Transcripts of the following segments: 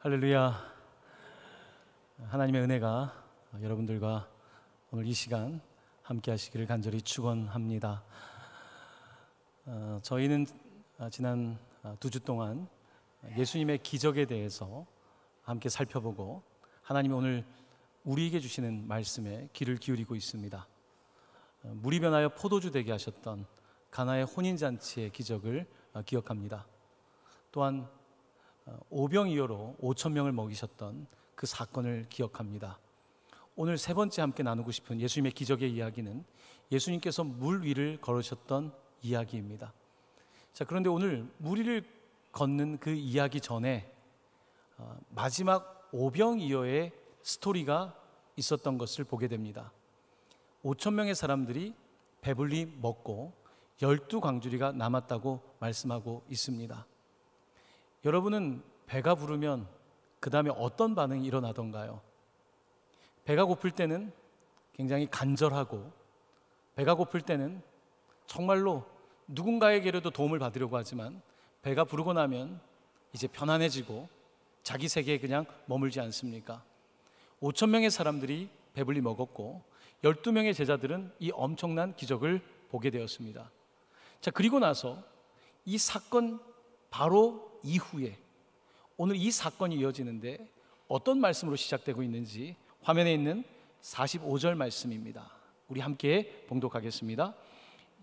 할렐루야. 하나님의 은혜가 여러분들과 오늘 이 시간 함께 하시기를 간절히 축원합니다. 저희는 지난 2주 동안 예수님의 기적에 대해서 함께 살펴보고 하나님이 오늘 우리에게 주시는 말씀에 귀를 기울이고 있습니다. 물이 변하여 포도주 되게 하셨던 가나의 혼인잔치의 기적을 기억합니다. 또한 오병이어로 5천 명을 먹이셨던 그 사건을 기억합니다. 오늘 세 번째 함께 나누고 싶은 예수님의 기적의 이야기는 예수님께서 물 위를 걸으셨던 이야기입니다. 자, 그런데 오늘 물 위를 걷는 그 이야기 전에 마지막 오병이어의 스토리가 있었던 것을 보게 됩니다. 5천 명의 사람들이 배불리 먹고 12광주리가 남았다고 말씀하고 있습니다. 여러분은 배가 부르면 그 다음에 어떤 반응이 일어나던가요? 배가 고플 때는 굉장히 간절하고, 배가 고플 때는 정말로 누군가에게라도 도움을 받으려고 하지만 배가 부르고 나면 이제 편안해지고 자기 세계에 그냥 머물지 않습니까? 5천 명의 사람들이 배불리 먹었고 12명의 제자들은 이 엄청난 기적을 보게 되었습니다. 자, 그리고 나서 이 사건 바로 이후에 오늘 이 사건이 이어지는데 어떤 말씀으로 시작되고 있는지 화면에 있는 45절 말씀입니다. 우리 함께 봉독하겠습니다.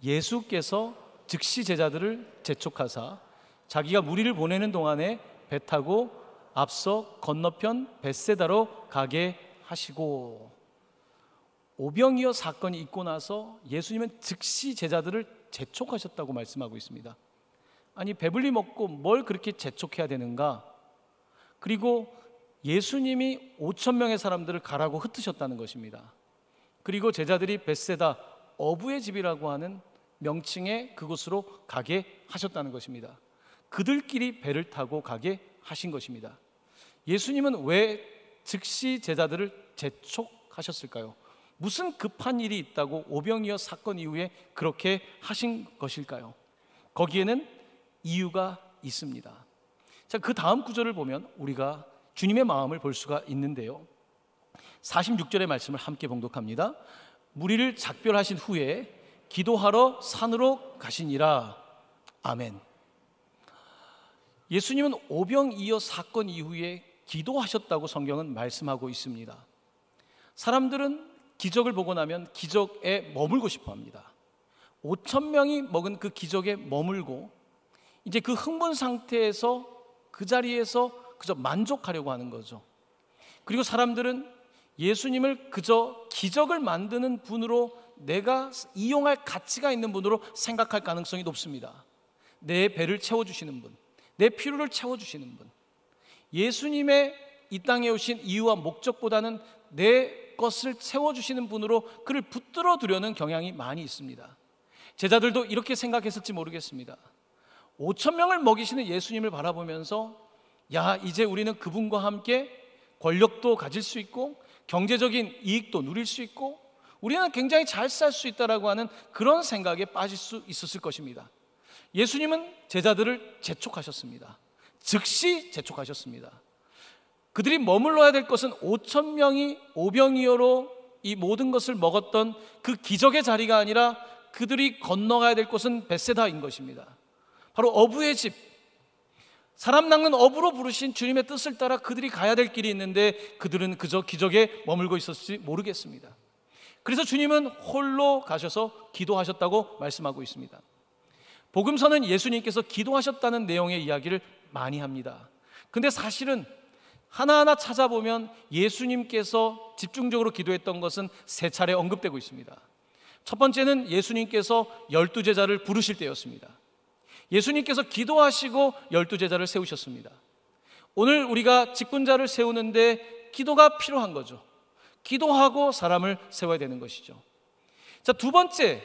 예수께서 즉시 제자들을 재촉하사 자기가 무리를 보내는 동안에 배 타고 앞서 건너편 벳세다로 가게 하시고, 오병이어 사건이 있고 나서 예수님은 즉시 제자들을 재촉하셨다고 말씀하고 있습니다. 아니, 배불리 먹고 뭘 그렇게 재촉해야 되는가? 그리고 예수님이 5천 명의 사람들을 가라고 흩으셨다는 것입니다. 그리고 제자들이 벳세다, 어부의 집이라고 하는 명칭의 그곳으로 가게 하셨다는 것입니다. 그들끼리 배를 타고 가게 하신 것입니다. 예수님은 왜 즉시 제자들을 재촉하셨을까요? 무슨 급한 일이 있다고 오병이어 사건 이후에 그렇게 하신 것일까요? 거기에는 이유가 있습니다. 자, 그 다음 구절을 보면 우리가 주님의 마음을 볼 수가 있는데요, 46절의 말씀을 함께 봉독합니다. 무리를 작별하신 후에 기도하러 산으로 가시니라. 아멘. 예수님은 오병이어 사건 이후에 기도하셨다고 성경은 말씀하고 있습니다. 사람들은 기적을 보고 나면 기적에 머물고 싶어 합니다. 5천 명이 먹은 그 기적에 머물고 이제 그 흥분 상태에서 그 자리에서 그저 만족하려고 하는 거죠. 그리고 사람들은 예수님을 그저 기적을 만드는 분으로, 내가 이용할 가치가 있는 분으로 생각할 가능성이 높습니다. 내 배를 채워주시는 분, 내 필요를 채워주시는 분, 예수님의 이 땅에 오신 이유와 목적보다는 내 것을 채워주시는 분으로 그를 붙들어 두려는 경향이 많이 있습니다. 제자들도 이렇게 생각했을지 모르겠습니다. 5천 명을 먹이시는 예수님을 바라보면서, 야, 이제 우리는 그분과 함께 권력도 가질 수 있고 경제적인 이익도 누릴 수 있고 우리는 굉장히 잘 살 수 있다라고 하는 그런 생각에 빠질 수 있었을 것입니다. 예수님은 제자들을 재촉하셨습니다. 즉시 재촉하셨습니다. 그들이 머물러야 될 것은 5천 명이 오병이어로 이 모든 것을 먹었던 그 기적의 자리가 아니라 그들이 건너가야 될 곳은 벳세다인 것입니다. 바로 어부의 집, 사람 낚는 어부로 부르신 주님의 뜻을 따라 그들이 가야 될 길이 있는데 그들은 그저 기적에 머물고 있었을지 모르겠습니다. 그래서 주님은 홀로 가셔서 기도하셨다고 말씀하고 있습니다. 복음서는 예수님께서 기도하셨다는 내용의 이야기를 많이 합니다. 근데 사실은 하나하나 찾아보면 예수님께서 집중적으로 기도했던 것은 3차례 언급되고 있습니다. 첫 번째는 예수님께서 12제자를 부르실 때였습니다. 예수님께서 기도하시고 12제자를 세우셨습니다. 오늘 우리가 직분자를 세우는데 기도가 필요한 거죠. 기도하고 사람을 세워야 되는 것이죠. 자, 두 번째,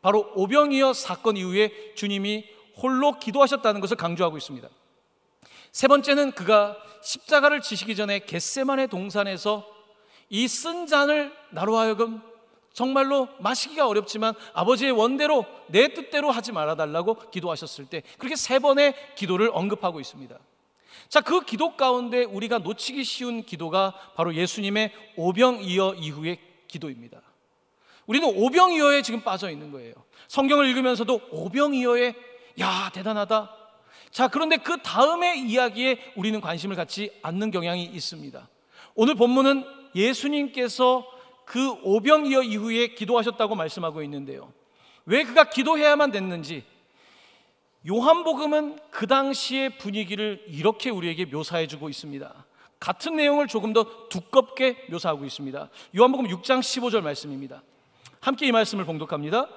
바로 오병이어 사건 이후에 주님이 홀로 기도하셨다는 것을 강조하고 있습니다. 세 번째는 그가 십자가를 지시기 전에 겟세마네 동산에서 이 쓴 잔을 나로 하여금 정말로 마시기가 어렵지만 아버지의 원대로 내 뜻대로 하지 말아달라고 기도하셨을 때, 그렇게 3번의 기도를 언급하고 있습니다. 자, 그 기도 가운데 우리가 놓치기 쉬운 기도가 바로 예수님의 오병이어 이후의 기도입니다. 우리는 오병이어에 지금 빠져 있는 거예요. 성경을 읽으면서도 오병이어에 야 대단하다. 자, 그런데 그 다음의 이야기에 우리는 관심을 갖지 않는 경향이 있습니다. 오늘 본문은 예수님께서 그 오병이어 이후에 기도하셨다고 말씀하고 있는데요, 왜 그가 기도해야만 됐는지 요한복음은 그 당시의 분위기를 이렇게 우리에게 묘사해주고 있습니다. 같은 내용을 조금 더 두껍게 묘사하고 있습니다. 요한복음 6장 15절 말씀입니다. 함께 이 말씀을 봉독합니다.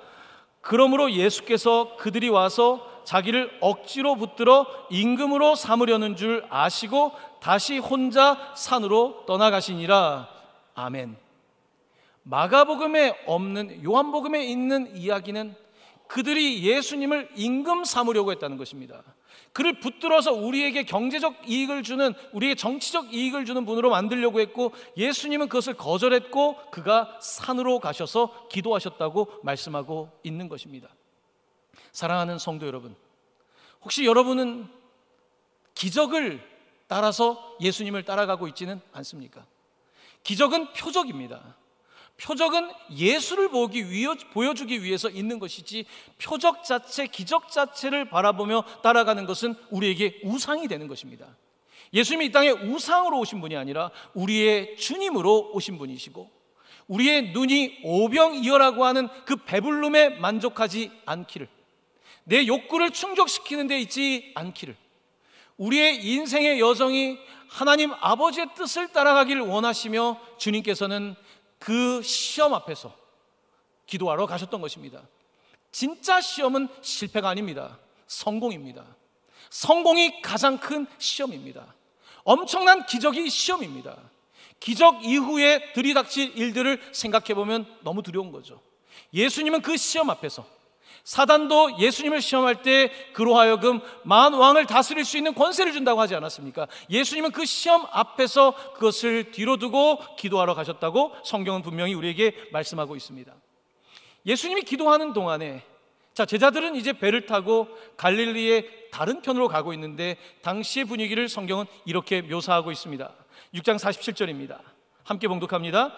그러므로 예수께서 그들이 와서 자기를 억지로 붙들어 임금으로 삼으려는 줄 아시고 다시 혼자 산으로 떠나가시니라. 아멘. 마가복음에 없는 요한복음에 있는 이야기는 그들이 예수님을 임금 삼으려고 했다는 것입니다. 그를 붙들어서 우리에게 경제적 이익을 주는, 우리에게 정치적 이익을 주는 분으로 만들려고 했고, 예수님은 그것을 거절했고 그가 산으로 가셔서 기도하셨다고 말씀하고 있는 것입니다. 사랑하는 성도 여러분, 혹시 여러분은 기적을 따라서 예수님을 따라가고 있지는 않습니까? 기적은 표적입니다. 표적은 예수를 보여주기 위해서 있는 것이지, 표적 자체, 기적 자체를 바라보며 따라가는 것은 우리에게 우상이 되는 것입니다. 예수님이 이 땅에 우상으로 오신 분이 아니라 우리의 주님으로 오신 분이시고, 우리의 눈이 오병이어라고 하는 그 배불름에 만족하지 않기를, 내 욕구를 충족시키는 데 있지 않기를, 우리의 인생의 여정이 하나님 아버지의 뜻을 따라가기를 원하시며 주님께서는 그 시험 앞에서 기도하러 가셨던 것입니다. 진짜 시험은 실패가 아닙니다. 성공입니다. 성공이 가장 큰 시험입니다. 엄청난 기적이 시험입니다. 기적 이후에 들이닥칠 일들을 생각해보면 너무 두려운 거죠. 예수님은 그 시험 앞에서, 사단도 예수님을 시험할 때 그로 하여금 만 왕을 다스릴 수 있는 권세를 준다고 하지 않았습니까? 예수님은 그 시험 앞에서 그것을 뒤로 두고 기도하러 가셨다고 성경은 분명히 우리에게 말씀하고 있습니다. 예수님이 기도하는 동안에, 자, 제자들은 이제 배를 타고 갈릴리의 다른 편으로 가고 있는데, 당시의 분위기를 성경은 이렇게 묘사하고 있습니다. 6장 47절입니다. 함께 봉독합니다.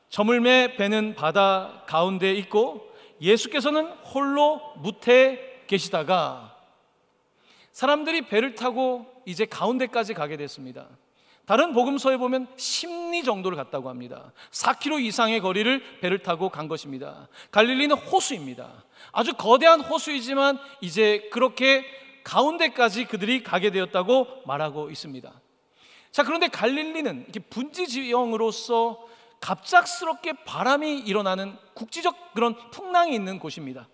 저물매 배는 바다 가운데 있고 예수께서는 홀로 무태에 계시다가, 사람들이 배를 타고 이제 가운데까지 가게 됐습니다. 다른 복음서에 보면 10리 정도를 갔다고 합니다. 4km 이상의 거리를 배를 타고 간 것입니다. 갈릴리는 호수입니다. 아주 거대한 호수이지만 이제 그렇게 가운데까지 그들이 가게 되었다고 말하고 있습니다. 자, 그런데 갈릴리는 이렇게 분지 지형으로서 갑작스럽게 바람이 일어나는 국지적 그런 풍랑이 있는 곳입니다.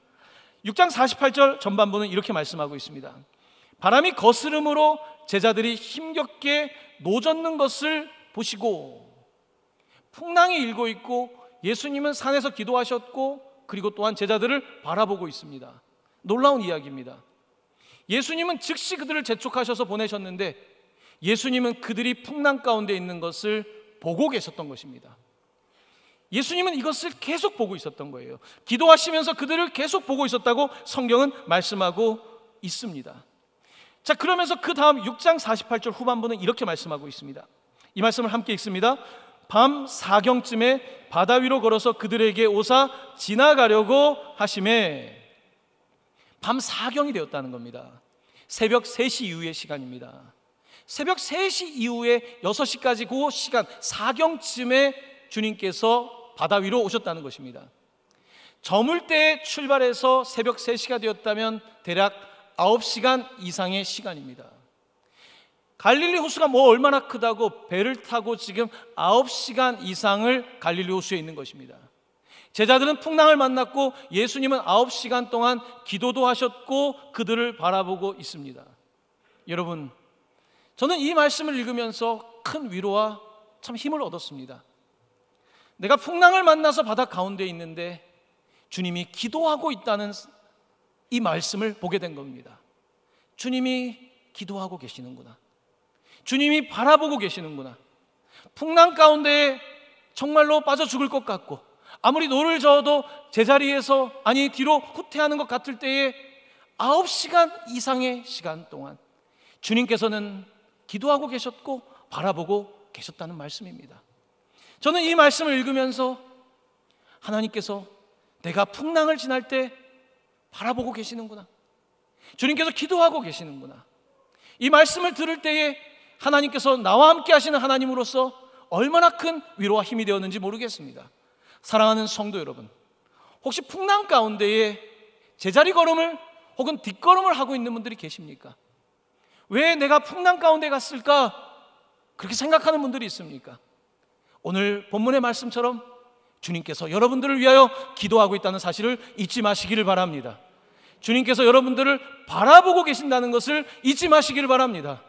6장 48절 전반부는 이렇게 말씀하고 있습니다. 바람이 거스름으로 제자들이 힘겹게 노젓는 것을 보시고, 풍랑이 일고 있고 예수님은 산에서 기도하셨고, 그리고 또한 제자들을 바라보고 있습니다. 놀라운 이야기입니다. 예수님은 즉시 그들을 재촉하셔서 보내셨는데, 예수님은 그들이 풍랑 가운데 있는 것을 보고 계셨던 것입니다. 예수님은 이것을 계속 보고 있었던 거예요. 기도하시면서 그들을 계속 보고 있었다고 성경은 말씀하고 있습니다. 자, 그러면서 그 다음 6장 48절 후반부는 이렇게 말씀하고 있습니다. 이 말씀을 함께 읽습니다. 밤 4경쯤에 바다 위로 걸어서 그들에게 오사 지나가려고 하심에, 밤 4경이 되었다는 겁니다. 새벽 3시 이후의 시간입니다. 새벽 3시 이후에 6시까지 그 시간 4경쯤에 주님께서 바다 위로 오셨다는 것입니다. 저물 때에 출발해서 새벽 3시가 되었다면 대략 9시간 이상의 시간입니다. 갈릴리 호수가 뭐 얼마나 크다고 배를 타고 지금 9시간 이상을 갈릴리 호수에 있는 것입니다. 제자들은 풍랑을 만났고 예수님은 9시간 동안 기도도 하셨고 그들을 바라보고 있습니다. 여러분, 저는 이 말씀을 읽으면서 큰 위로와 참 힘을 얻었습니다. 내가 풍랑을 만나서 바다 가운데 있는데 주님이 기도하고 있다는 이 말씀을 보게 된 겁니다. 주님이 기도하고 계시는구나. 주님이 바라보고 계시는구나. 풍랑 가운데 정말로 빠져 죽을 것 같고, 아무리 노를 저어도 제자리에서 아니 뒤로 후퇴하는 것 같을 때에 9시간 이상의 시간 동안 주님께서는 기도하고 계셨고 바라보고 계셨다는 말씀입니다. 저는 이 말씀을 읽으면서 하나님께서 내가 풍랑을 지날 때 바라보고 계시는구나, 주님께서 기도하고 계시는구나, 이 말씀을 들을 때에 하나님께서 나와 함께 하시는 하나님으로서 얼마나 큰 위로와 힘이 되었는지 모르겠습니다. 사랑하는 성도 여러분, 혹시 풍랑 가운데에 제자리 걸음을 혹은 뒷걸음을 하고 있는 분들이 계십니까? 왜 내가 풍랑 가운데 갔을까? 그렇게 생각하는 분들이 있습니까? 오늘 본문의 말씀처럼 주님께서 여러분들을 위하여 기도하고 있다는 사실을 잊지 마시기를 바랍니다. 주님께서 여러분들을 바라보고 계신다는 것을 잊지 마시기를 바랍니다.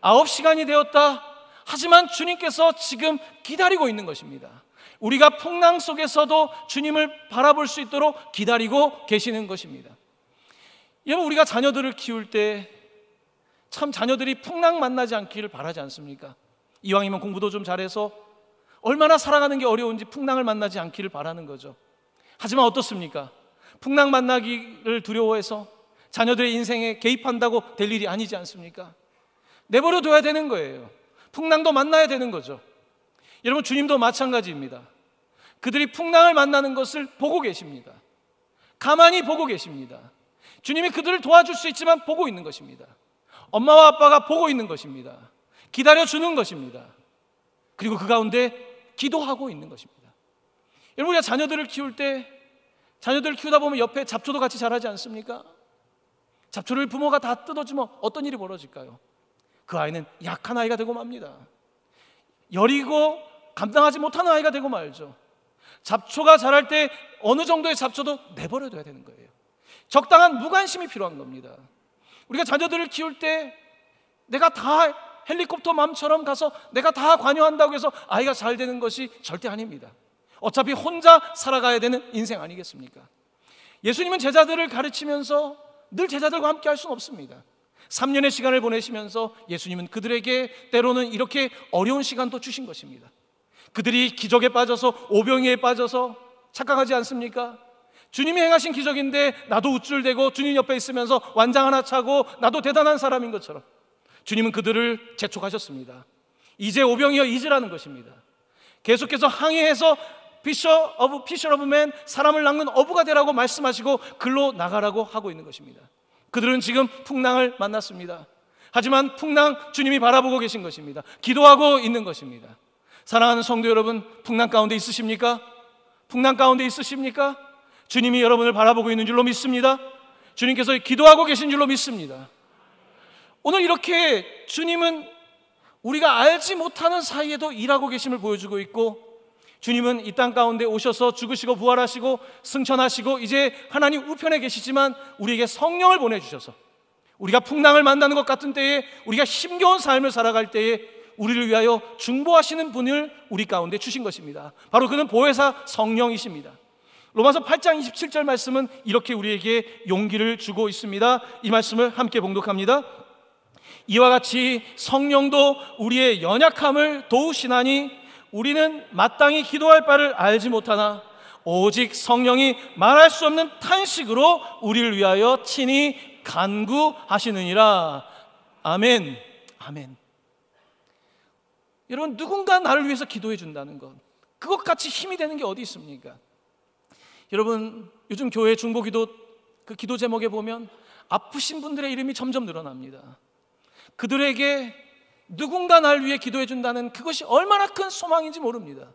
9시간이 되었다. 하지만 주님께서 지금 기다리고 있는 것입니다. 우리가 풍랑 속에서도 주님을 바라볼 수 있도록 기다리고 계시는 것입니다. 여러분, 우리가 자녀들을 키울 때 참 자녀들이 풍랑 만나지 않기를 바라지 않습니까? 이왕이면 공부도 좀 잘해서 얼마나 살아가는 게 어려운지 풍랑을 만나지 않기를 바라는 거죠. 하지만 어떻습니까? 풍랑 만나기를 두려워해서 자녀들의 인생에 개입한다고 될 일이 아니지 않습니까? 내버려 둬야 되는 거예요. 풍랑도 만나야 되는 거죠. 여러분, 주님도 마찬가지입니다. 그들이 풍랑을 만나는 것을 보고 계십니다. 가만히 보고 계십니다. 주님이 그들을 도와줄 수 있지만 보고 있는 것입니다. 엄마와 아빠가 보고 있는 것입니다. 기다려주는 것입니다. 그리고 그 가운데 기도하고 있는 것입니다. 여러분, 우리가 자녀들을 키울 때, 자녀들을 키우다 보면 옆에 잡초도 같이 자라지 않습니까? 잡초를 부모가 다 뜯어주면 어떤 일이 벌어질까요? 그 아이는 약한 아이가 되고 맙니다. 여리고 감당하지 못하는 아이가 되고 말죠. 잡초가 자랄 때 어느 정도의 잡초도 내버려둬야 되는 거예요. 적당한 무관심이 필요한 겁니다. 우리가 자녀들을 키울 때 내가 다 헬리콥터 맘처럼 가서 내가 다 관여한다고 해서 아이가 잘 되는 것이 절대 아닙니다. 어차피 혼자 살아가야 되는 인생 아니겠습니까? 예수님은 제자들을 가르치면서 늘 제자들과 함께 할 수는 없습니다. 3년의 시간을 보내시면서 예수님은 그들에게 때로는 이렇게 어려운 시간도 주신 것입니다. 그들이 기적에 빠져서 오병이에 빠져서 착각하지 않습니까? 주님이 행하신 기적인데 나도 우쭐대고 주님 옆에 있으면서 완장 하나 차고 나도 대단한 사람인 것처럼 주님은 그들을 재촉하셨습니다. 이제 오병이어 잊으라는 것입니다. 계속해서 항해해서 피셔 오브 맨, 사람을 낚는 어부가 되라고 말씀하시고 글로 나가라고 하고 있는 것입니다. 그들은 지금 풍랑을 만났습니다. 하지만 풍랑 주님이 바라보고 계신 것입니다. 기도하고 있는 것입니다. 사랑하는 성도 여러분, 풍랑 가운데 있으십니까? 풍랑 가운데 있으십니까? 주님이 여러분을 바라보고 있는 줄로 믿습니다. 주님께서 기도하고 계신 줄로 믿습니다. 오늘 이렇게 주님은 우리가 알지 못하는 사이에도 일하고 계심을 보여주고 있고, 주님은 이 땅 가운데 오셔서 죽으시고 부활하시고 승천하시고 이제 하나님 우편에 계시지만 우리에게 성령을 보내주셔서 우리가 풍랑을 만나는 것 같은 때에, 우리가 힘겨운 삶을 살아갈 때에 우리를 위하여 중보하시는 분을 우리 가운데 주신 것입니다. 바로 그는 보혜사 성령이십니다. 로마서 8장 27절 말씀은 이렇게 우리에게 용기를 주고 있습니다. 이 말씀을 함께 봉독합니다. 이와 같이 성령도 우리의 연약함을 도우시나니 우리는 마땅히 기도할 바를 알지 못하나 오직 성령이 말할 수 없는 탄식으로 우리를 위하여 친히 간구하시느니라. 아멘. 아멘. 여러분, 누군가 나를 위해서 기도해 준다는 것, 그것같이 힘이 되는 게 어디 있습니까? 여러분, 요즘 교회 중보기도 그 기도 제목에 보면 아프신 분들의 이름이 점점 늘어납니다. 그들에게 누군가 나를 위해 기도해 준다는 그것이 얼마나 큰 소망인지 모릅니다.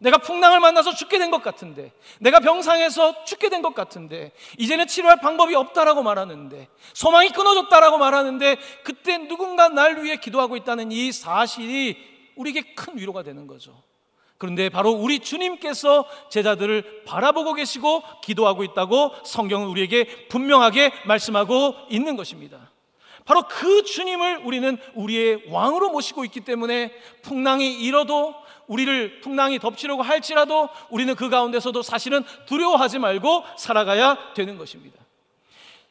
내가 풍랑을 만나서 죽게 된 것 같은데, 내가 병상에서 죽게 된 것 같은데, 이제는 치료할 방법이 없다라고 말하는데, 소망이 끊어졌다라고 말하는데, 그때 누군가 날 위해 기도하고 있다는 이 사실이 우리에게 큰 위로가 되는 거죠. 그런데 바로 우리 주님께서 제자들을 바라보고 계시고 기도하고 있다고 성경은 우리에게 분명하게 말씀하고 있는 것입니다. 바로 그 주님을 우리는 우리의 왕으로 모시고 있기 때문에 풍랑이 일어도, 우리를 풍랑이 덮치려고 할지라도 우리는 그 가운데서도 사실은 두려워하지 말고 살아가야 되는 것입니다.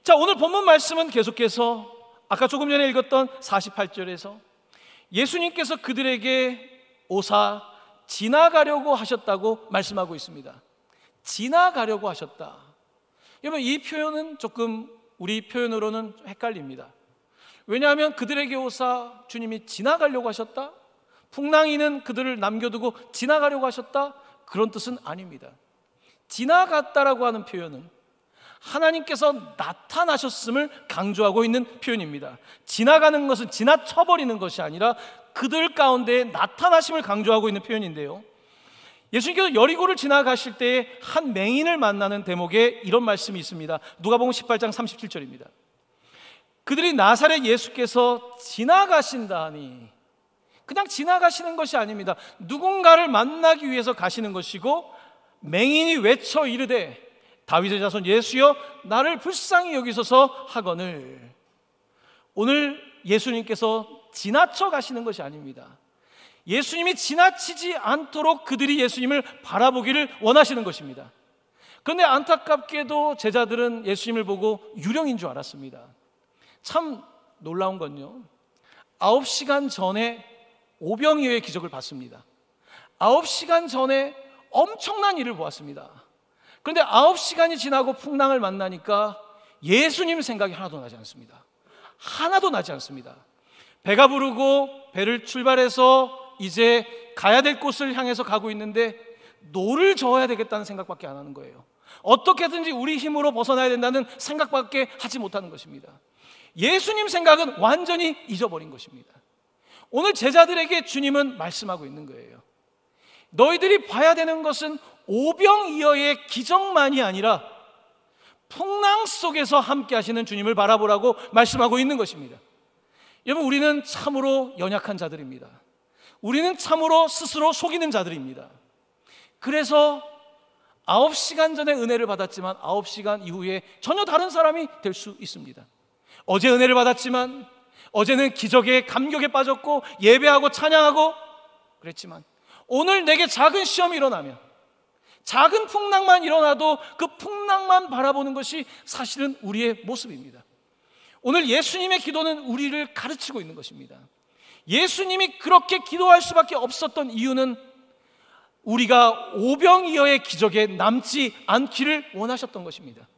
자, 오늘 본문 말씀은 계속해서 아까 조금 전에 읽었던 48절에서 예수님께서 그들에게 오사 지나가려고 하셨다고 말씀하고 있습니다. 지나가려고 하셨다. 여러분, 이 표현은 조금 우리 표현으로는 헷갈립니다. 왜냐하면 그들에게 오사 주님이 지나가려고 하셨다, 풍랑이는 그들을 남겨두고 지나가려고 하셨다, 그런 뜻은 아닙니다. 지나갔다라고 하는 표현은 하나님께서 나타나셨음을 강조하고 있는 표현입니다. 지나가는 것은 지나쳐버리는 것이 아니라 그들 가운데 나타나심을 강조하고 있는 표현인데요, 예수님께서 여리고를 지나가실 때에 한 맹인을 만나는 대목에 이런 말씀이 있습니다. 누가복음 18장 37절입니다. 그들이 나사렛 예수께서 지나가신다 하니, 그냥 지나가시는 것이 아닙니다. 누군가를 만나기 위해서 가시는 것이고, 맹인이 외쳐 이르되 다윗의 자손 예수여 나를 불쌍히 여기소서 하거늘. 오늘 예수님께서 지나쳐 가시는 것이 아닙니다. 예수님이 지나치지 않도록 그들이 예수님을 바라보기를 원하시는 것입니다. 그런데 안타깝게도 제자들은 예수님을 보고 유령인 줄 알았습니다. 참 놀라운 건요, 9시간 전에 오병이어의 기적을 봤습니다. 9시간 전에 엄청난 일을 보았습니다. 그런데 9시간이 지나고 풍랑을 만나니까 예수님 생각이 하나도 나지 않습니다. 하나도 나지 않습니다. 배가 부르고 배를 출발해서 이제 가야 될 곳을 향해서 가고 있는데 노를 저어야 되겠다는 생각밖에 안 하는 거예요. 어떻게든지 우리 힘으로 벗어나야 된다는 생각밖에 하지 못하는 것입니다. 예수님 생각은 완전히 잊어버린 것입니다. 오늘 제자들에게 주님은 말씀하고 있는 거예요. 너희들이 봐야 되는 것은 오병이어의 기적만이 아니라 풍랑 속에서 함께 하시는 주님을 바라보라고 말씀하고 있는 것입니다. 여러분, 우리는 참으로 연약한 자들입니다. 우리는 참으로 스스로 속이는 자들입니다. 그래서 9시간 전에 은혜를 받았지만 9시간 이후에 전혀 다른 사람이 될 수 있습니다. 어제 은혜를 받았지만 어제는 기적에 감격에 빠졌고 예배하고 찬양하고 그랬지만 오늘 내게 작은 시험이 일어나면, 작은 풍랑만 일어나도 그 풍랑만 바라보는 것이 사실은 우리의 모습입니다. 오늘 예수님의 기도는 우리를 가르치고 있는 것입니다. 예수님이 그렇게 기도할 수밖에 없었던 이유는 우리가 오병이어의 기적에 남지 않기를 원하셨던 것입니다.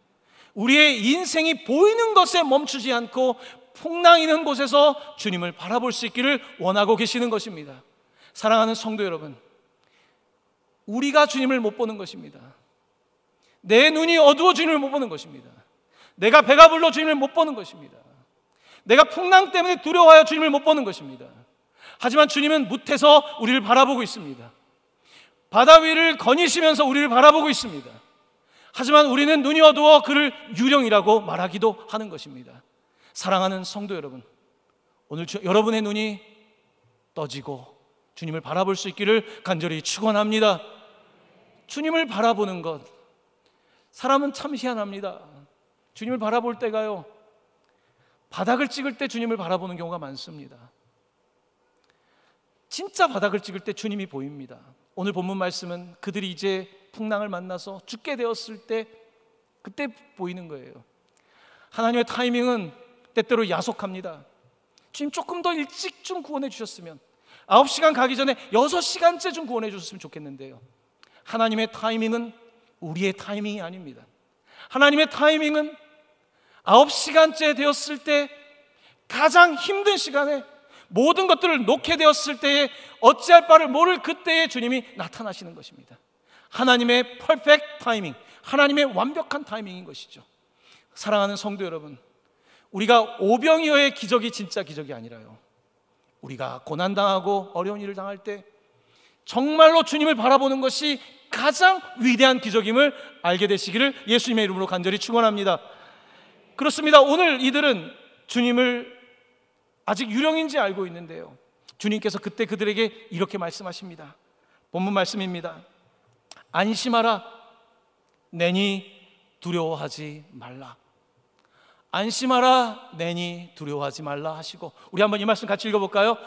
우리의 인생이 보이는 것에 멈추지 않고 풍랑 있는 곳에서 주님을 바라볼 수 있기를 원하고 계시는 것입니다. 사랑하는 성도 여러분, 우리가 주님을 못 보는 것입니다. 내 눈이 어두워 주님을 못 보는 것입니다. 내가 배가 불러 주님을 못 보는 것입니다. 내가 풍랑 때문에 두려워하여 주님을 못 보는 것입니다. 하지만 주님은 뭇해서 우리를 바라보고 있습니다. 바다 위를 거니시면서 우리를 바라보고 있습니다. 하지만 우리는 눈이 어두워 그를 유령이라고 말하기도 하는 것입니다. 사랑하는 성도 여러분, 오늘 여러분의 눈이 떠지고 주님을 바라볼 수 있기를 간절히 축원합니다. 주님을 바라보는 것, 사람은 참 희한합니다. 주님을 바라볼 때가요, 바닥을 찍을 때 주님을 바라보는 경우가 많습니다. 진짜 바닥을 찍을 때 주님이 보입니다. 오늘 본문 말씀은 그들이 이제 풍랑을 만나서 죽게 되었을 때 그때 보이는 거예요. 하나님의 타이밍은 때때로 야속합니다. 주님 조금 더 일찍 좀 구원해 주셨으면, 9시간 가기 전에 6시간째 좀 구원해 주셨으면 좋겠는데요, 하나님의 타이밍은 우리의 타이밍이 아닙니다. 하나님의 타이밍은 9시간째 되었을 때, 가장 힘든 시간에 모든 것들을 놓게 되었을 때에 어찌할 바를 모를 그때에 주님이 나타나시는 것입니다. 하나님의 퍼펙트 타이밍, 하나님의 완벽한 타이밍인 것이죠. 사랑하는 성도 여러분, 우리가 오병이어의 기적이 진짜 기적이 아니라요, 우리가 고난당하고 어려운 일을 당할 때 정말로 주님을 바라보는 것이 가장 위대한 기적임을 알게 되시기를 예수님의 이름으로 간절히 축원합니다. 그렇습니다. 오늘 이들은 주님을 아직 유령인지 알고 있는데요, 주님께서 그때 그들에게 이렇게 말씀하십니다. 본문 말씀입니다. 안심하라, 내니 두려워하지 말라. 안심하라, 내니 두려워하지 말라 하시고, 우리 한번 이 말씀 같이 읽어볼까요?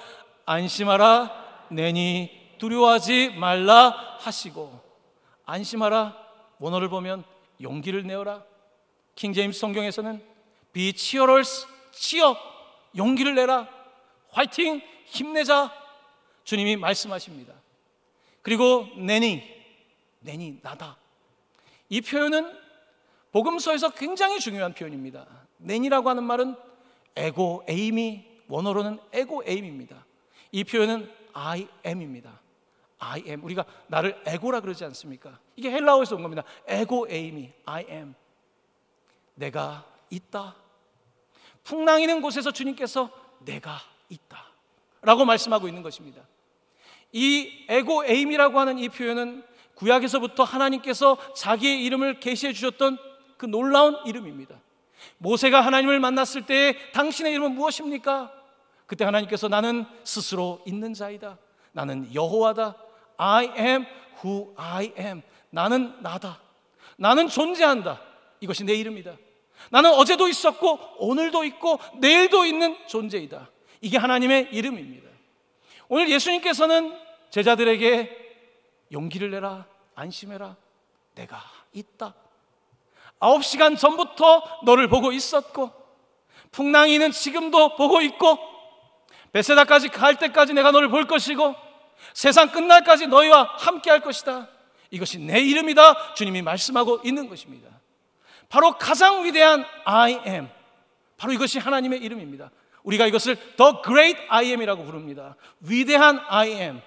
안심하라, 내니 두려워하지 말라 하시고. 안심하라, 원어를 보면 용기를 내어라. 킹제임스 성경에서는 be cheerers, 치어, 용기를 내라, 화이팅, 힘내자, 주님이 말씀하십니다. 그리고 내니 나다. 이 표현은 복음서에서 굉장히 중요한 표현입니다. 내니라고 하는 말은 에고 에임이 원어로는 에고 에임입니다. 이 표현은 I am입니다. I am. 우리가 나를 에고라 그러지 않습니까? 이게 헬라어에서 온 겁니다. 에고 에임이 I am. 내가 있다. 풍랑이는 곳에서 주님께서 내가 있다 라고 말씀하고 있는 것입니다. 이 에고 에임이라고 하는 이 표현은 구약에서부터 하나님께서 자기의 이름을 계시해 주셨던 그 놀라운 이름입니다. 모세가 하나님을 만났을 때 당신의 이름은 무엇입니까? 그때 하나님께서 나는 스스로 있는 자이다. 나는 여호와다. I am who I am. 나는 나다. 나는 존재한다. 이것이 내 이름이다. 나는 어제도 있었고 오늘도 있고 내일도 있는 존재이다. 이게 하나님의 이름입니다. 오늘 예수님께서는 제자들에게 용기를 내라, 안심해라, 내가 있다. 9시간 전부터 너를 보고 있었고 풍랑이는 지금도 보고 있고 베세다까지 갈 때까지 내가 너를 볼 것이고 세상 끝날까지 너희와 함께 할 것이다. 이것이 내 이름이다. 주님이 말씀하고 있는 것입니다. 바로 가장 위대한 I am, 바로 이것이 하나님의 이름입니다. 우리가 이것을 The Great I Am이라고 부릅니다. 위대한 I am,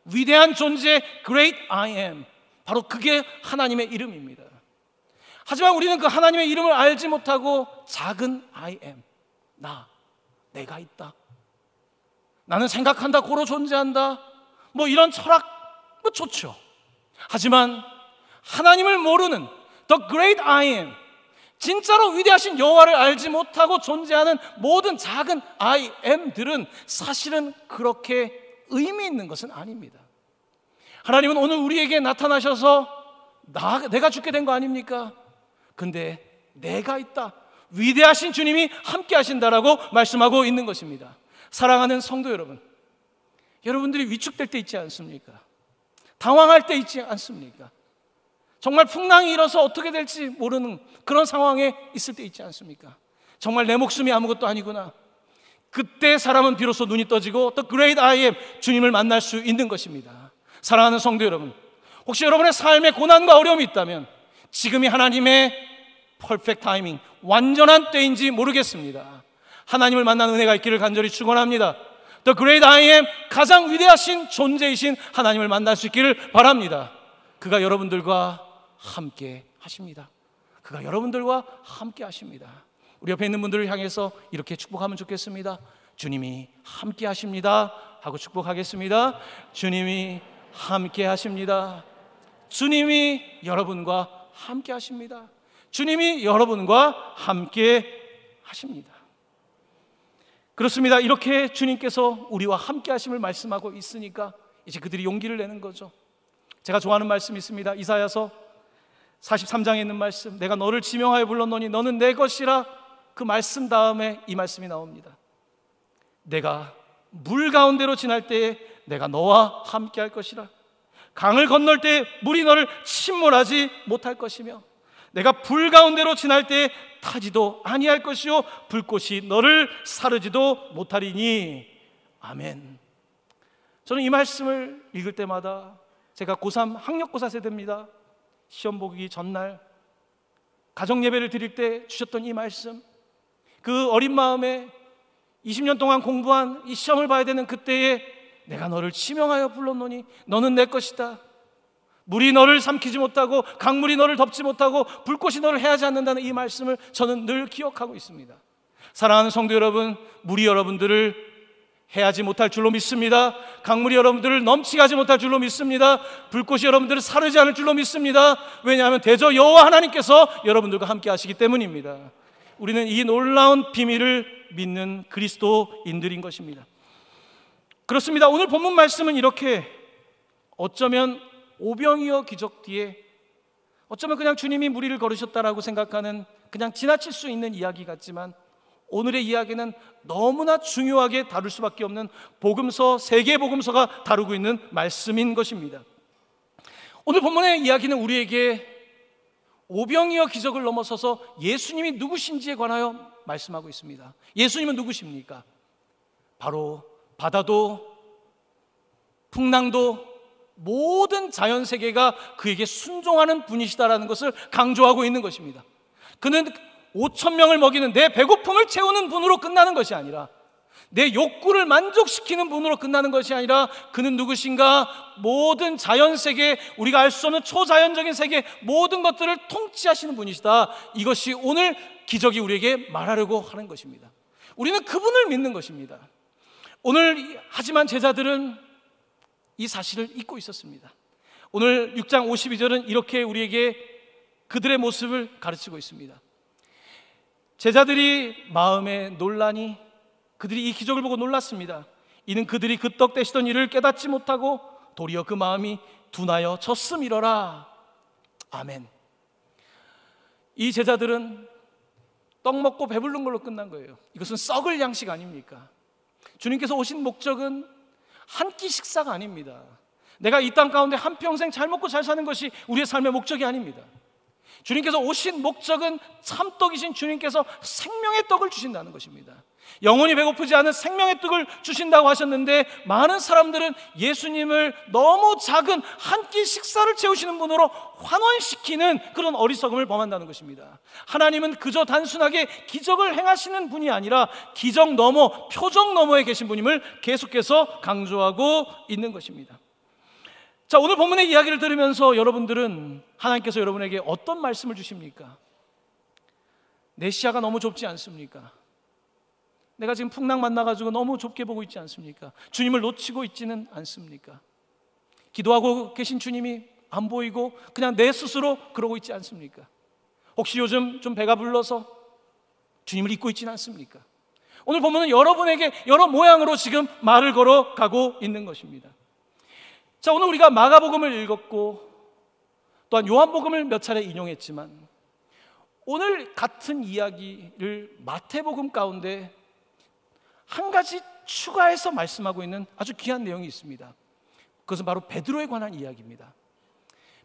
위대한 존재 Great I am, 바로 그게 하나님의 이름입니다. 하지만 우리는 그 하나님의 이름을 알지 못하고 작은 I am, 내가 있다, 나는 생각한다, 고로 존재한다, 뭐 이런 철학 뭐 좋죠. 하지만 하나님을 모르는 The Great I am, 진짜로 위대하신 여호와를 알지 못하고 존재하는 모든 작은 I am들은 사실은 그렇게 의미 있는 것은 아닙니다. 하나님은 오늘 우리에게 나타나셔서 내가 죽게 된 거 아닙니까? 근데 내가 있다, 위대하신 주님이 함께 하신다라고 말씀하고 있는 것입니다. 사랑하는 성도 여러분, 여러분들이 위축될 때 있지 않습니까? 당황할 때 있지 않습니까? 정말 풍랑이 일어서 어떻게 될지 모르는 그런 상황에 있을 때 있지 않습니까? 정말 내 목숨이 아무것도 아니구나. 그때 사람은 비로소 눈이 떠지고 The Great I Am, 주님을 만날 수 있는 것입니다. 사랑하는 성도 여러분, 혹시 여러분의 삶에 고난과 어려움이 있다면 지금이 하나님의 퍼펙트 타이밍, 완전한 때인지 모르겠습니다. 하나님을 만나는 은혜가 있기를 간절히 축원합니다. The Great I Am, 가장 위대하신 존재이신 하나님을 만날 수 있기를 바랍니다. 그가 여러분들과 함께 하십니다. 그가 여러분들과 함께 하십니다. 우리 옆에 있는 분들을 향해서 이렇게 축복하면 좋겠습니다. 주님이 함께 하십니다 하고 축복하겠습니다. 주님이 함께 하십니다. 주님이 여러분과 함께 하십니다. 주님이 여러분과 함께 하십니다. 그렇습니다. 이렇게 주님께서 우리와 함께 하심을 말씀하고 있으니까 이제 그들이 용기를 내는 거죠. 제가 좋아하는 말씀이 있습니다. 이사야서 43장에 있는 말씀, 내가 너를 지명하여 불렀노니 너는 내 것이라. 그 말씀 다음에 이 말씀이 나옵니다. 내가 물 가운데로 지날 때에 내가 너와 함께 할 것이라. 강을 건널 때에 물이 너를 침몰하지 못할 것이며 내가 불 가운데로 지날 때에 타지도 아니할 것이요 불꽃이 너를 사르지도 못하리니. 아멘. 저는 이 말씀을 읽을 때마다, 제가 고3 학력고사 세대입니다. 시험 보기 전날 가정예배를 드릴 때 주셨던 이 말씀, 그 어린 마음에 20년 동안 공부한 이 시험을 봐야 되는 그때에 내가 너를 지명하여 불렀노니 너는 내 것이다. 물이 너를 삼키지 못하고 강물이 너를 덮지 못하고 불꽃이 너를 해하지 않는다는 이 말씀을 저는 늘 기억하고 있습니다. 사랑하는 성도 여러분, 물이 여러분들을 해하지 못할 줄로 믿습니다. 강물이 여러분들을 넘치게 하지 못할 줄로 믿습니다. 불꽃이 여러분들을 사르지 않을 줄로 믿습니다. 왜냐하면 대저 여호와 하나님께서 여러분들과 함께 하시기 때문입니다. 우리는 이 놀라운 비밀을 믿는 그리스도인들인 것입니다. 그렇습니다. 오늘 본문 말씀은 이렇게, 어쩌면 오병이어 기적 뒤에 어쩌면 그냥 주님이 무리를 걸으셨다라고 생각하는 그냥 지나칠 수 있는 이야기 같지만, 오늘의 이야기는 너무나 중요하게 다룰 수밖에 없는 복음서, 세계 복음서가 다루고 있는 말씀인 것입니다. 오늘 본문의 이야기는 우리에게 오병이어 기적을 넘어서서 예수님이 누구신지에 관하여 말씀하고 있습니다. 예수님은 누구십니까? 바로 바다도 풍랑도 모든 자연세계가 그에게 순종하는 분이시다라는 것을 강조하고 있는 것입니다. 그는 5,000명을 먹이는 내 배고픔을 채우는 분으로 끝나는 것이 아니라, 내 욕구를 만족시키는 분으로 끝나는 것이 아니라, 그는 누구신가? 모든 자연세계, 우리가 알 수 없는 초자연적인 세계 모든 것들을 통치하시는 분이시다. 이것이 오늘 기적이 우리에게 말하려고 하는 것입니다. 우리는 그분을 믿는 것입니다. 오늘 하지만 제자들은 이 사실을 잊고 있었습니다. 오늘 6장 52절은 이렇게 우리에게 그들의 모습을 가르치고 있습니다. 제자들이 마음에 놀라니, 그들이 이 기적을 보고 놀랐습니다. 이는 그들이 그 떡 떼시던 일을 깨닫지 못하고 도리어 그 마음이 둔하여 졌음이러라. 아멘. 이 제자들은 떡 먹고 배부른 걸로 끝난 거예요. 이것은 썩을 양식 아닙니까? 주님께서 오신 목적은 한 끼 식사가 아닙니다. 내가 이 땅 가운데 한평생 잘 먹고 잘 사는 것이 우리의 삶의 목적이 아닙니다. 주님께서 오신 목적은 참떡이신 주님께서 생명의 떡을 주신다는 것입니다. 영원히 배고프지 않은 생명의 떡을 주신다고 하셨는데, 많은 사람들은 예수님을 너무 작은 한 끼 식사를 채우시는 분으로 환원시키는 그런 어리석음을 범한다는 것입니다. 하나님은 그저 단순하게 기적을 행하시는 분이 아니라 기적 너머, 표적 너머에 계신 분임을 계속해서 강조하고 있는 것입니다. 자, 오늘 본문의 이야기를 들으면서 여러분들은 하나님께서 여러분에게 어떤 말씀을 주십니까? 내 시야가 너무 좁지 않습니까? 내가 지금 풍랑 만나가지고 너무 좁게 보고 있지 않습니까? 주님을 놓치고 있지는 않습니까? 기도하고 계신 주님이 안 보이고 그냥 내 스스로 그러고 있지 않습니까? 혹시 요즘 좀 배가 불러서 주님을 잊고 있지는 않습니까? 오늘 보면은 여러분에게 여러 모양으로 지금 말을 걸어가고 있는 것입니다. 자, 오늘 우리가 마가복음을 읽었고 또한 요한복음을 몇 차례 인용했지만, 오늘 같은 이야기를 마태복음 가운데 한 가지 추가해서 말씀하고 있는 아주 귀한 내용이 있습니다. 그것은 바로 베드로에 관한 이야기입니다.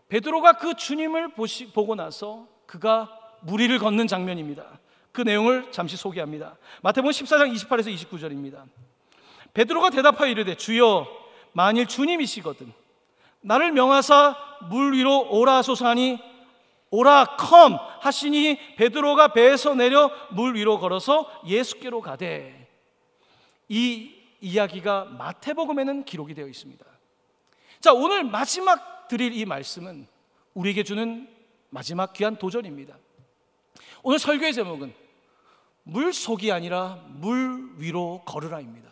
베드로가 그 주님을 보고 나서 그가 물 위를 걷는 장면입니다. 그 내용을 잠시 소개합니다. 마태복음 14장 28에서 29절입니다. 베드로가 대답하여 이르되 주여, 만일 주님이시거든 나를 명하사 물 위로 오라 하소서 하니, 오라 컴 하시니 베드로가 배에서 내려 물 위로 걸어서 예수께로 가되. 이 이야기가 마태복음에는 기록이 되어 있습니다. 자, 오늘 마지막 드릴 이 말씀은 우리에게 주는 마지막 귀한 도전입니다. 오늘 설교의 제목은 물속이 아니라 물 위로 걸으라입니다.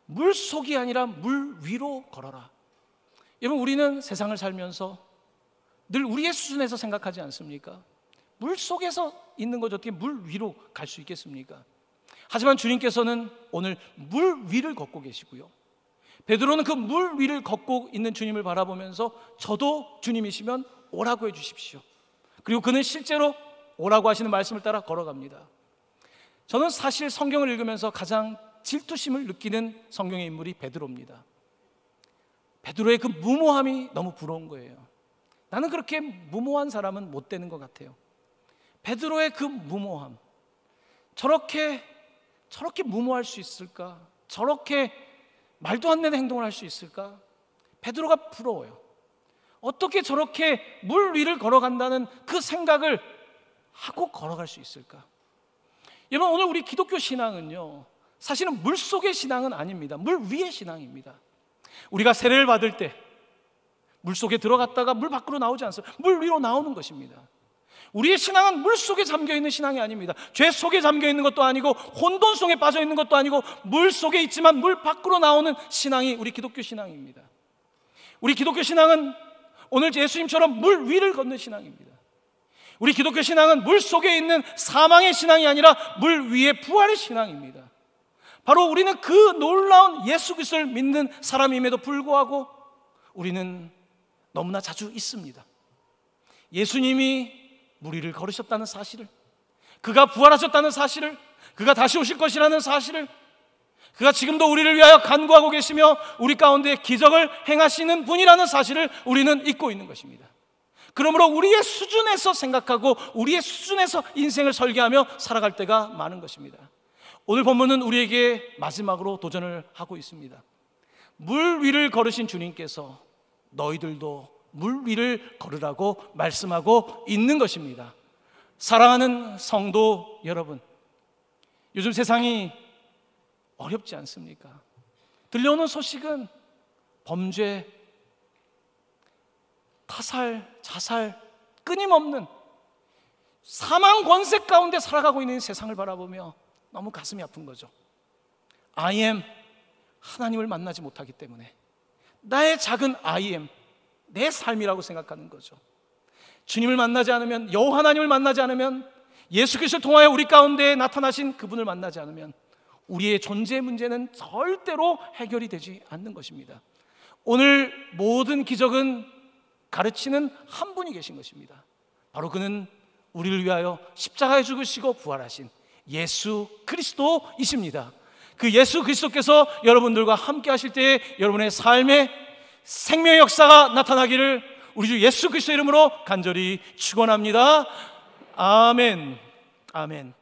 물속이 아니라 물 위로 걸어라. 여러분, 우리는 세상을 살면서 늘 우리의 수준에서 생각하지 않습니까? 물속에서 있는 것 어떻게 물 위로 갈 수 있겠습니까? 하지만 주님께서는 오늘 물 위를 걷고 계시고요, 베드로는 그 물 위를 걷고 있는 주님을 바라보면서 저도 주님이시면 오라고 해주십시오. 그리고 그는 실제로 오라고 하시는 말씀을 따라 걸어갑니다. 저는 사실 성경을 읽으면서 가장 질투심을 느끼는 성경의 인물이 베드로입니다. 베드로의 그 무모함이 너무 부러운 거예요. 나는 그렇게 무모한 사람은 못 되는 것 같아요. 베드로의 그 무모함, 저렇게 무모할 수 있을까? 저렇게 말도 안 되는 행동을 할 수 있을까? 베드로가 부러워요. 어떻게 저렇게 물 위를 걸어간다는 그 생각을 하고 걸어갈 수 있을까? 여러분, 오늘 우리 기독교 신앙은요, 사실은 물 속의 신앙은 아닙니다. 물 위의 신앙입니다. 우리가 세례를 받을 때 물 속에 들어갔다가 물 밖으로 나오지 않습니다. 물 위로 나오는 것입니다. 우리의 신앙은 물 속에 잠겨 있는 신앙이 아닙니다. 죄 속에 잠겨 있는 것도 아니고 혼돈 속에 빠져 있는 것도 아니고, 물 속에 있지만 물 밖으로 나오는 신앙이 우리 기독교 신앙입니다. 우리 기독교 신앙은 오늘 예수님처럼 물 위를 걷는 신앙입니다. 우리 기독교 신앙은 물 속에 있는 사망의 신앙이 아니라 물 위의 부활의 신앙입니다. 바로 우리는 그 놀라운 예수 그리스도를 믿는 사람임에도 불구하고 우리는 너무나 자주 잊습니다. 예수님이 물 위를 걸으셨다는 사실을, 그가 부활하셨다는 사실을, 그가 다시 오실 것이라는 사실을, 그가 지금도 우리를 위하여 간구하고 계시며 우리 가운데 기적을 행하시는 분이라는 사실을 우리는 잊고 있는 것입니다. 그러므로 우리의 수준에서 생각하고 우리의 수준에서 인생을 설계하며 살아갈 때가 많은 것입니다. 오늘 본문은 우리에게 마지막으로 도전을 하고 있습니다. 물 위를 걸으신 주님께서 너희들도 물 위를 걸으라고 말씀하고 있는 것입니다. 사랑하는 성도 여러분, 요즘 세상이 어렵지 않습니까? 들려오는 소식은 범죄, 타살, 자살, 끊임없는 사망 권세 가운데 살아가고 있는 세상을 바라보며 너무 가슴이 아픈 거죠. I am 하나님을 만나지 못하기 때문에 나의 작은 I am, 내 삶이라고 생각하는 거죠. 주님을 만나지 않으면, 여호와 하나님을 만나지 않으면, 예수 그리스도를 통하여 우리 가운데 나타나신 그분을 만나지 않으면 우리의 존재 문제는 절대로 해결이 되지 않는 것입니다. 오늘 모든 기적은 가르치는 한 분이 계신 것입니다. 바로 그는 우리를 위하여 십자가에 죽으시고 부활하신 예수 그리스도이십니다. 그 예수 그리스도께서 여러분들과 함께 하실 때에 여러분의 삶에 생명의 역사가 나타나기를 우리 주 예수 그리스도 이름으로 간절히 축원합니다. 아멘. 아멘.